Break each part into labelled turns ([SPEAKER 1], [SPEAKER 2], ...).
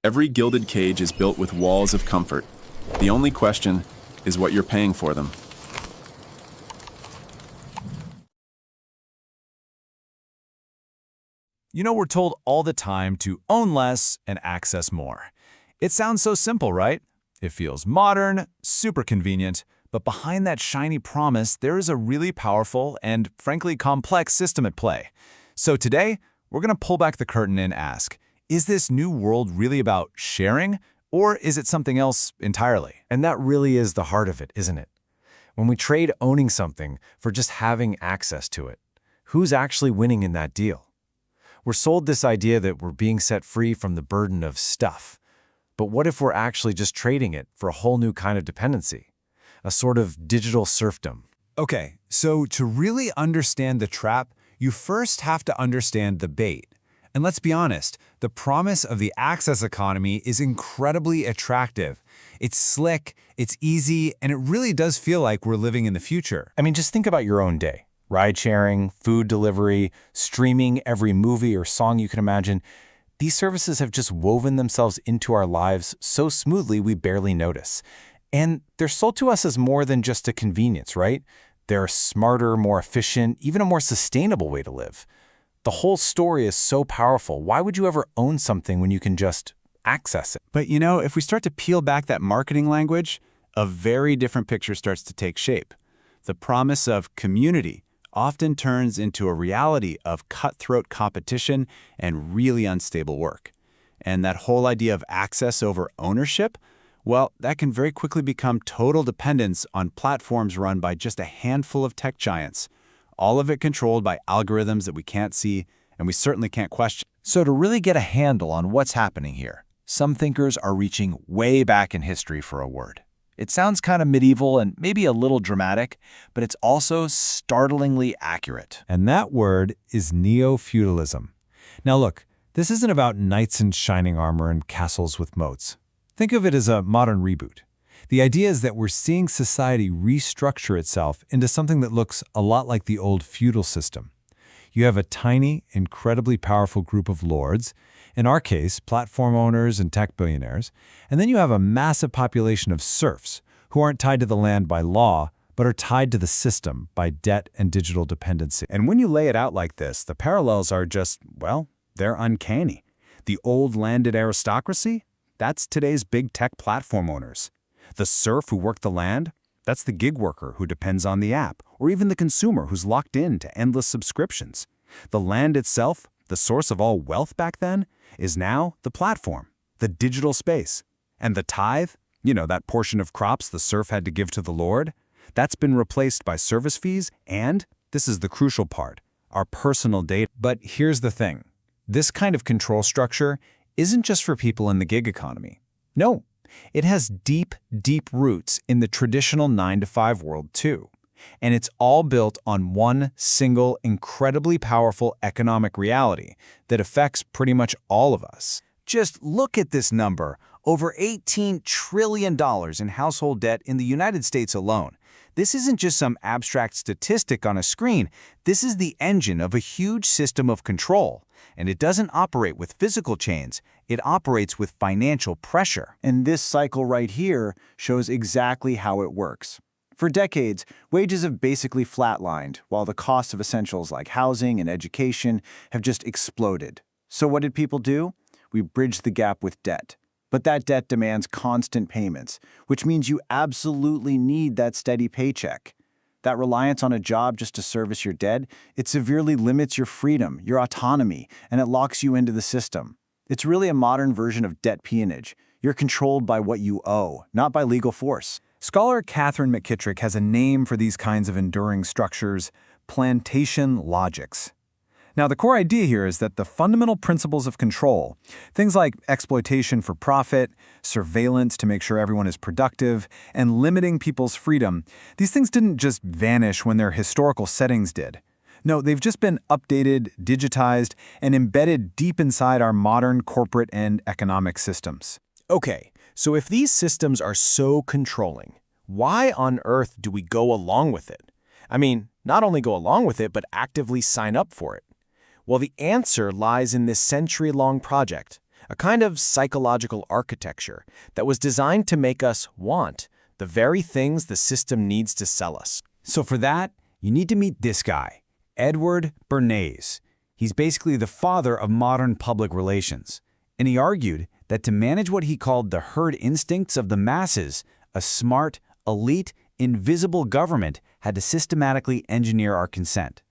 [SPEAKER 1] Every gilded cage is built with walls of comfort. The only question is what you're paying for them.
[SPEAKER 2] You know, we're told all the time to own less and access more. It sounds so simple, right? It feels modern, super convenient, but behind that shiny promise, there is a really powerful and, frankly, complex system at play. So today, we're going to pull back the curtain and ask, is this new world really about sharing, or is it something else entirely?
[SPEAKER 3] And that really is the heart of it, isn't it? When we trade owning something for just having access to it, who's actually winning in that deal? We're sold this idea that we're being set free from the burden of stuff. But what if we're actually just trading it for a whole new kind of dependency? A sort of digital serfdom.
[SPEAKER 2] Okay, so to really understand the trap, you first have to understand the bait. And let's be honest, the promise of the access economy is incredibly attractive. It's slick, it's easy, and it really does feel like we're living in the future.
[SPEAKER 3] I mean, just think about your own day. Ride-sharing, food delivery, streaming every movie or song you can imagine. These services have just woven themselves into our lives so smoothly we barely notice. And they're sold to us as more than just a convenience, right? They're a smarter, more efficient, even a more sustainable way to live. The whole story is so powerful. Why would you ever own something when you can just access it?
[SPEAKER 2] But you know, if we start to peel back that marketing language, a very different picture starts to take shape. The promise of community often turns into a reality of cutthroat competition and really unstable work. And that whole idea of access over ownership, well, that can very quickly become total dependence on platforms run by just a handful of tech giants, all of it controlled by algorithms that we can't see and we certainly can't question.
[SPEAKER 4] So to really get a handle on what's happening here, some thinkers are reaching way back in history for a word. It sounds kind of medieval and maybe a little dramatic, but it's also startlingly accurate.
[SPEAKER 2] And that word is Neofeudalism. Now look, this isn't about knights in shining armor and castles with moats. Think of it as a modern reboot. The idea is that we're seeing society restructure itself into something that looks a lot like the old feudal system. You have a tiny, incredibly powerful group of lords, in our case, platform owners and tech billionaires, and then you have a massive population of serfs who aren't tied to the land by law, but are tied to the system by debt and digital dependency. And when you lay it out like this, the parallels are just, well, they're uncanny. The old landed aristocracy, that's today's big tech platform owners. The serf who worked the land, that's the gig worker who depends on the app, or even the consumer who's locked in to endless subscriptions. The land itself, the source of all wealth back then, is now the platform, the digital space. And the tithe, you know, that portion of crops the serf had to give to the lord, that's been replaced by service fees and, this is the crucial part, our personal data. But here's the thing. This kind of control structure isn't just for people in the gig economy. No, it has deep, deep roots in the traditional 9-to-5 world too. And it's all built on one single, incredibly powerful economic reality that affects pretty much all of us.
[SPEAKER 4] Just look at this number, over $18 trillion in household debt in the United States alone. This isn't just some abstract statistic on a screen. This is the engine of a huge system of control. And it doesn't operate with physical chains. It operates with financial pressure. And this cycle right here shows exactly how it works. For decades, wages have basically flatlined, while the cost of essentials like housing and education have just exploded. So what did people do? We bridged the gap with debt. But that debt demands constant payments, which means you absolutely need that steady paycheck. That reliance on a job just to service your debt, it severely limits your freedom, your autonomy, and it locks you into the system. It's really a modern version of debt peonage. You're controlled by what you owe, not by legal force.
[SPEAKER 2] Scholar Catherine McKittrick has a name for these kinds of enduring structures: plantation logics. Now, the core idea here is that the fundamental principles of control, things like exploitation for profit, surveillance to make sure everyone is productive, and limiting people's freedom, these things didn't just vanish when their historical settings did. No, they've just been updated, digitized, and embedded deep inside our modern corporate and economic systems.
[SPEAKER 3] Okay, so if these systems are so controlling, why on earth do we go along with it? I mean, not only go along with it, but actively sign up for it. Well, the answer lies in this century-long project,
[SPEAKER 5] a kind of psychological architecture that was designed to make us want the very things the system needs to sell us.
[SPEAKER 4] So for that, you need to meet this guy, Edward Bernays. He's basically the father of modern public relations. And he argued that to manage what he called the herd instincts of the masses, a smart, elite, invisible government had to systematically engineer our consent.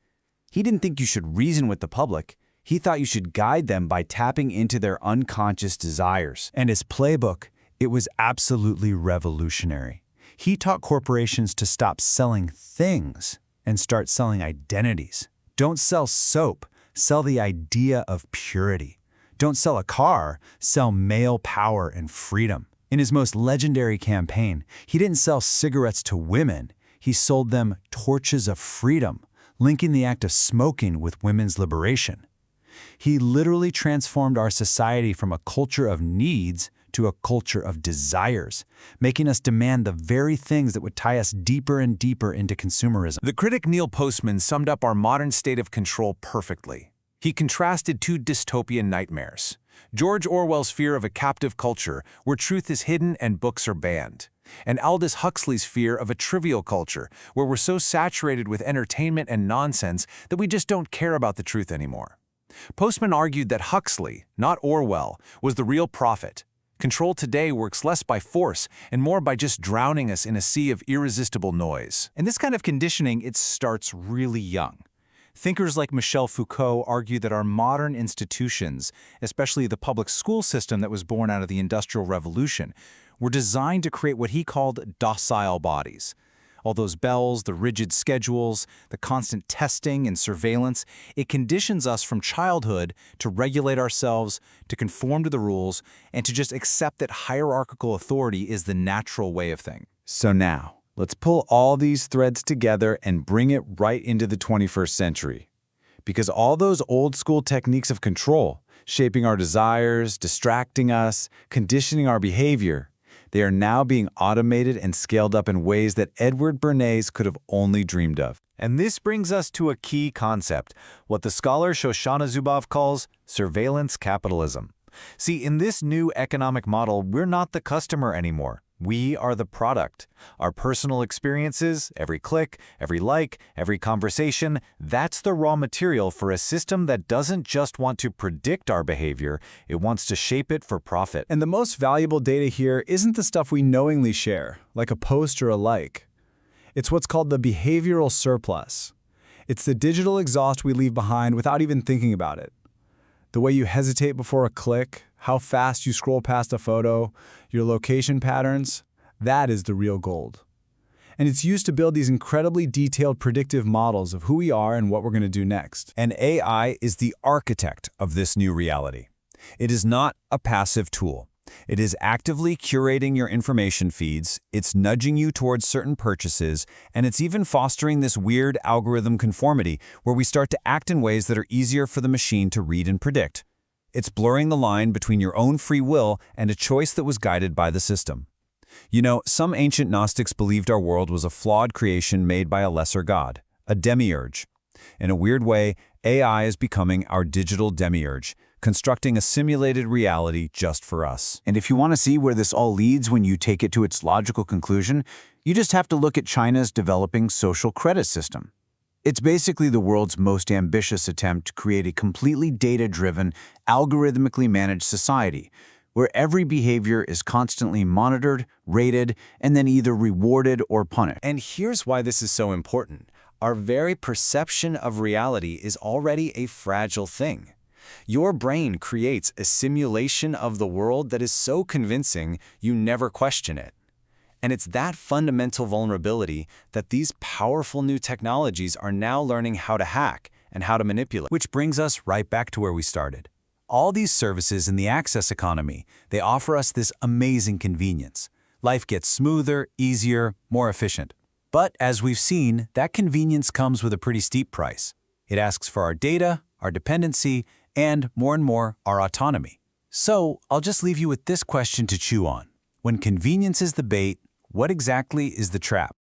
[SPEAKER 4] He didn't think you should reason with the public. He thought you should guide them by tapping into their unconscious desires.
[SPEAKER 2] And his playbook, it was absolutely revolutionary. He taught corporations to stop selling things and start selling identities. Don't sell soap, sell the idea of purity. Don't sell a car, sell male power and freedom. In his most legendary campaign, he didn't sell cigarettes to women. He sold them torches of freedom, linking the act of smoking with women's liberation. He literally transformed our society from a culture of needs to a culture of desires, making us demand the very things that would tie us deeper and deeper into consumerism.
[SPEAKER 3] The critic Neil Postman summed up our modern state of control perfectly. He contrasted two dystopian nightmares: George Orwell's fear of a captive culture where truth is hidden and books are banned, and Aldous Huxley's fear of a trivial culture where we're so saturated with entertainment and nonsense that we just don't care about the truth anymore. Postman argued that Huxley, not Orwell, was the real prophet. Control today works less by force and more by just drowning us in a sea of irresistible noise.
[SPEAKER 4] And this kind of conditioning, it starts really young. Thinkers like Michel Foucault argue that our modern institutions, especially the public school system that was born out of the Industrial Revolution, were designed to create what he called docile bodies. All those bells, the rigid schedules, the constant testing and surveillance, it conditions us from childhood to regulate ourselves, to conform to the rules, and to just accept that hierarchical authority is the natural way of things. So now, let's pull all these threads together and bring it right into the 21st century. Because all those old-school techniques of control, shaping our desires, distracting us, conditioning our behavior, they are now being automated and scaled up in ways that Edward Bernays could have only dreamed of. And this brings us to a key concept, what the scholar Shoshana Zuboff calls surveillance capitalism. See, in this new economic model, we're not the customer anymore. We are the product. Our personal experiences, every click, every like, every conversation, that's the raw material for a system that doesn't just want to predict our behavior, it wants to shape it for profit.
[SPEAKER 6] And the most valuable data here isn't the stuff we knowingly share, like a post or a like. It's what's called the behavioral surplus. It's the digital exhaust we leave behind without even thinking about it. The way you hesitate before a click, how fast you scroll past a photo, your location patterns, that is the real gold. And it's used to build these incredibly detailed predictive models of who we are and what we're going to do next.
[SPEAKER 2] And AI is the architect of this new reality. It is not a passive tool. It is actively curating your information feeds, it's nudging you towards certain purchases, and it's even fostering this weird algorithm conformity where we start to act in ways that are easier for the machine to read and predict. It's blurring the line between your own free will and a choice that was guided by the system. You know, some ancient Gnostics believed our world was a flawed creation made by a lesser god, a demiurge. In a weird way, AI is becoming our digital demiurge, constructing a simulated reality just for us.
[SPEAKER 4] And if you want to see where this all leads when you take it to its logical conclusion, you just have to look at China's developing social credit system. It's basically the world's most ambitious attempt to create a completely data-driven, algorithmically managed society, where every behavior is constantly monitored, rated, and then either rewarded or punished.
[SPEAKER 5] And here's why this is so important. Our very perception of reality is already a fragile thing. Your brain creates a simulation of the world that is so convincing you never question it. And it's that fundamental vulnerability that these powerful new technologies are now learning how to hack and how to manipulate.
[SPEAKER 2] Which brings us right back to where we started. All these services in the access economy, they offer us this amazing convenience. Life gets smoother, easier, more efficient. But as we've seen, that convenience comes with a pretty steep price. It asks for our data, our dependency, and more, our autonomy. So I'll just leave you with this question to chew on. When convenience is the bait, what exactly is the trap?